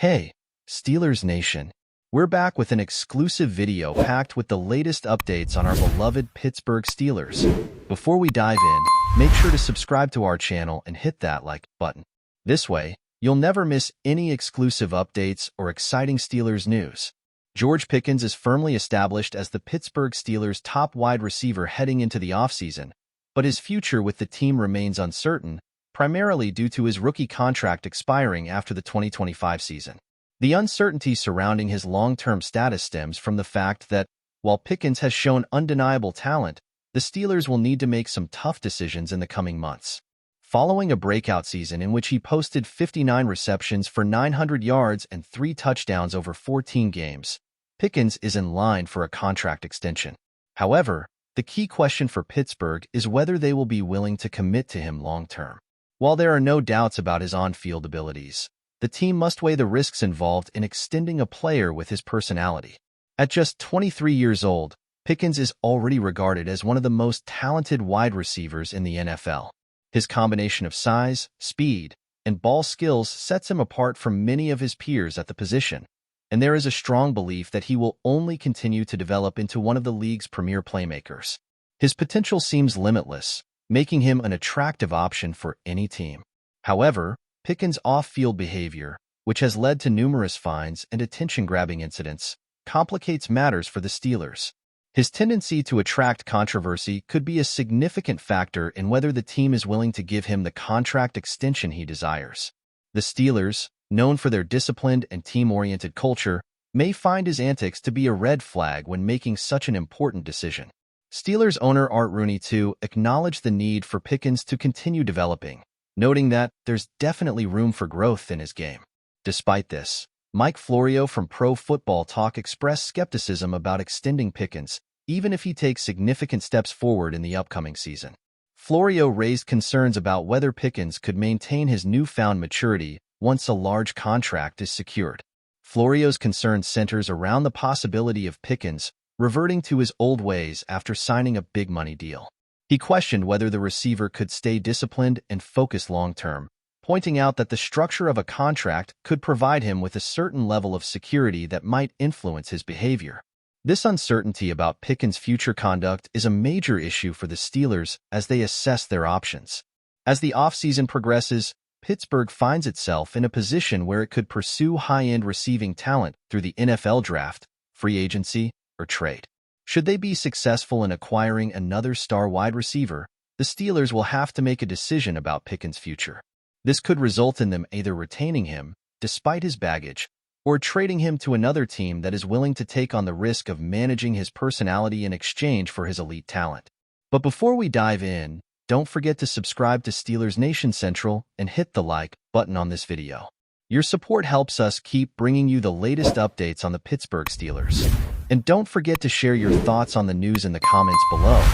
Hey, Steelers Nation. We're back with an exclusive video packed with the latest updates on our beloved Pittsburgh Steelers. Before we dive in, make sure to subscribe to our channel and hit that like button. This way, you'll never miss any exclusive updates or exciting Steelers news. George Pickens is firmly established as the Pittsburgh Steelers' top wide receiver heading into the offseason, but his future with the team remains uncertain, primarily due to his rookie contract expiring after the 2025 season. The uncertainty surrounding his long-term status stems from the fact that, while Pickens has shown undeniable talent, the Steelers will need to make some tough decisions in the coming months. Following a breakout season in which he posted 59 receptions for 900 yards and 3 touchdowns over 14 games, Pickens is in line for a contract extension. However, the key question for Pittsburgh is whether they will be willing to commit to him long-term. While there are no doubts about his on-field abilities, the team must weigh the risks involved in extending a player with his personality. At just 23 years old, Pickens is already regarded as one of the most talented wide receivers in the NFL. His combination of size, speed, and ball skills sets him apart from many of his peers at the position, and there is a strong belief that he will only continue to develop into one of the league's premier playmakers. His potential seems limitless, making him an attractive option for any team. However, Pickens' off-field behavior, which has led to numerous fines and attention-grabbing incidents, complicates matters for the Steelers. His tendency to attract controversy could be a significant factor in whether the team is willing to give him the contract extension he desires. The Steelers, known for their disciplined and team-oriented culture, may find his antics to be a red flag when making such an important decision. Steelers owner Art Rooney, too, acknowledged the need for Pickens to continue developing, noting that there's definitely room for growth in his game. Despite this, Mike Florio from Pro Football Talk expressed skepticism about extending Pickens, even if he takes significant steps forward in the upcoming season. Florio raised concerns about whether Pickens could maintain his newfound maturity once a large contract is secured. Florio's concern centers around the possibility of Pickens reverting to his old ways after signing a big-money deal. He questioned whether the receiver could stay disciplined and focused long-term, pointing out that the structure of a contract could provide him with a certain level of security that might influence his behavior. This uncertainty about Pickens' future conduct is a major issue for the Steelers as they assess their options. As the offseason progresses, Pittsburgh finds itself in a position where it could pursue high-end receiving talent through the NFL draft, free agency, or trade. Should they be successful in acquiring another star wide receiver, the Steelers will have to make a decision about Pickens' future. This could result in them either retaining him, despite his baggage, or trading him to another team that is willing to take on the risk of managing his personality in exchange for his elite talent. But before we dive in, don't forget to subscribe to Steelers Nation Central and hit the like button on this video. Your support helps us keep bringing you the latest updates on the Pittsburgh Steelers. And don't forget to share your thoughts on the news in the comments below.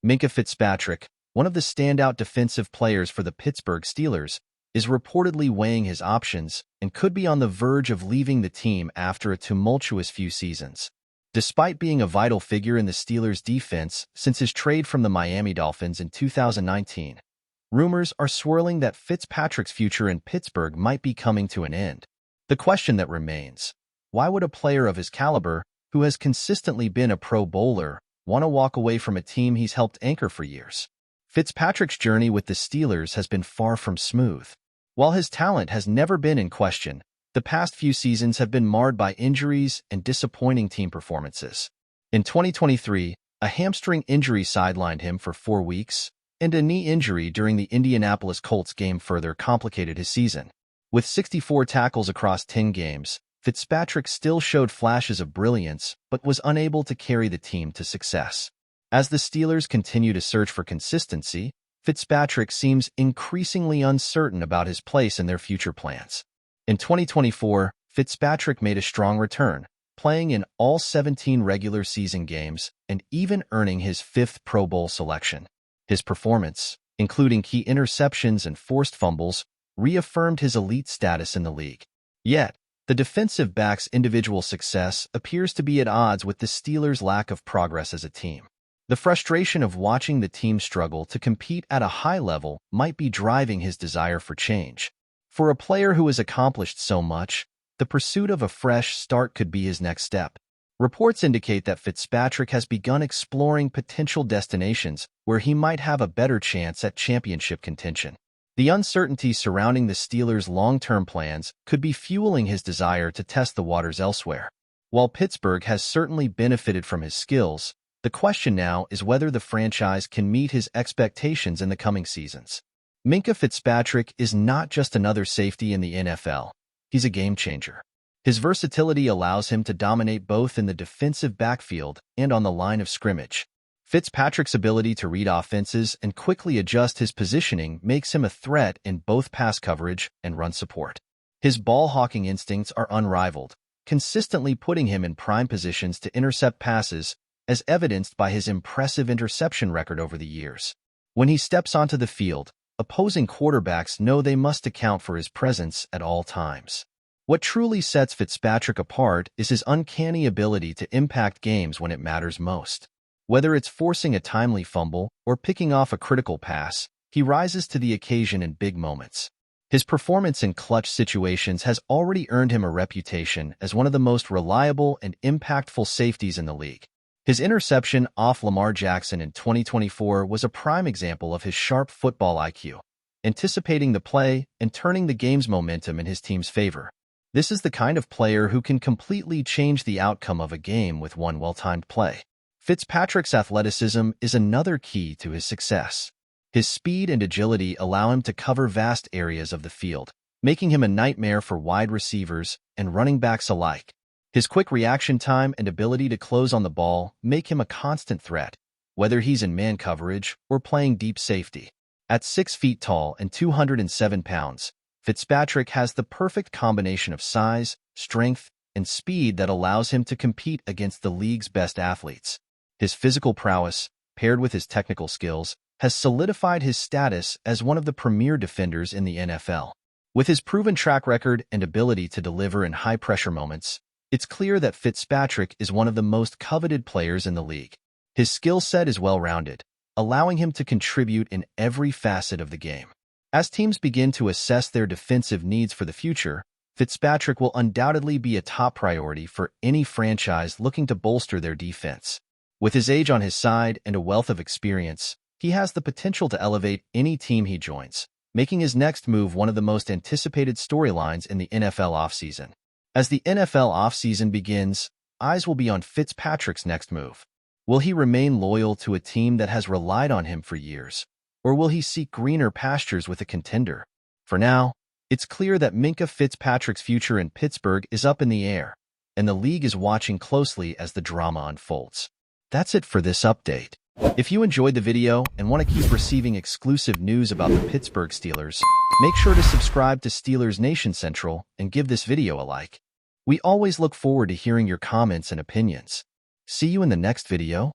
Minkah Fitzpatrick, one of the standout defensive players for the Pittsburgh Steelers, is reportedly weighing his options and could be on the verge of leaving the team after a tumultuous few seasons. Despite being a vital figure in the Steelers' defense since his trade from the Miami Dolphins in 2019, rumors are swirling that Fitzpatrick's future in Pittsburgh might be coming to an end. The question that remains: why would a player of his caliber, who has consistently been a Pro Bowler, want to walk away from a team he's helped anchor for years? Fitzpatrick's journey with the Steelers has been far from smooth. While his talent has never been in question, the past few seasons have been marred by injuries and disappointing team performances. In 2023, a hamstring injury sidelined him for 4 weeks, and a knee injury during the Indianapolis Colts game further complicated his season. With 64 tackles across 10 games, Fitzpatrick still showed flashes of brilliance but was unable to carry the team to success. As the Steelers continue to search for consistency, Fitzpatrick seems increasingly uncertain about his place in their future plans. In 2024, Fitzpatrick made a strong return, playing in all 17 regular season games and even earning his 5th Pro Bowl selection. His performance, including key interceptions and forced fumbles, reaffirmed his elite status in the league. Yet, the defensive back's individual success appears to be at odds with the Steelers' lack of progress as a team. The frustration of watching the team struggle to compete at a high level might be driving his desire for change. For a player who has accomplished so much, the pursuit of a fresh start could be his next step. Reports indicate that Fitzpatrick has begun exploring potential destinations where he might have a better chance at championship contention. The uncertainty surrounding the Steelers' long-term plans could be fueling his desire to test the waters elsewhere. While Pittsburgh has certainly benefited from his skills, the question now is whether the franchise can meet his expectations in the coming seasons. Minkah Fitzpatrick is not just another safety in the NFL. He's a game-changer. His versatility allows him to dominate both in the defensive backfield and on the line of scrimmage. Fitzpatrick's ability to read offenses and quickly adjust his positioning makes him a threat in both pass coverage and run support. His ball-hawking instincts are unrivaled, consistently putting him in prime positions to intercept passes, as evidenced by his impressive interception record over the years. When he steps onto the field, opposing quarterbacks know they must account for his presence at all times. What truly sets Fitzpatrick apart is his uncanny ability to impact games when it matters most. Whether it's forcing a timely fumble or picking off a critical pass, he rises to the occasion in big moments. His performance in clutch situations has already earned him a reputation as one of the most reliable and impactful safeties in the league. His interception off Lamar Jackson in 2024 was a prime example of his sharp football IQ, anticipating the play and turning the game's momentum in his team's favor. This is the kind of player who can completely change the outcome of a game with one well-timed play. Fitzpatrick's athleticism is another key to his success. His speed and agility allow him to cover vast areas of the field, making him a nightmare for wide receivers and running backs alike. His quick reaction time and ability to close on the ball make him a constant threat, whether he's in man coverage or playing deep safety. At 6 feet tall and 207 pounds, Fitzpatrick has the perfect combination of size, strength, and speed that allows him to compete against the league's best athletes. His physical prowess, paired with his technical skills, has solidified his status as one of the premier defenders in the NFL. With his proven track record and ability to deliver in high-pressure moments, it's clear that Fitzpatrick is one of the most coveted players in the league. His skill set is well-rounded, allowing him to contribute in every facet of the game. As teams begin to assess their defensive needs for the future, Fitzpatrick will undoubtedly be a top priority for any franchise looking to bolster their defense. With his age on his side and a wealth of experience, he has the potential to elevate any team he joins, making his next move one of the most anticipated storylines in the NFL offseason. As the NFL offseason begins, eyes will be on Fitzpatrick's next move. Will he remain loyal to a team that has relied on him for years, or will he seek greener pastures with a contender? For now, it's clear that Minkah Fitzpatrick's future in Pittsburgh is up in the air, and the league is watching closely as the drama unfolds. That's it for this update. If you enjoyed the video and want to keep receiving exclusive news about the Pittsburgh Steelers, make sure to subscribe to Steelers Nation Central and give this video a like. We always look forward to hearing your comments and opinions. See you in the next video.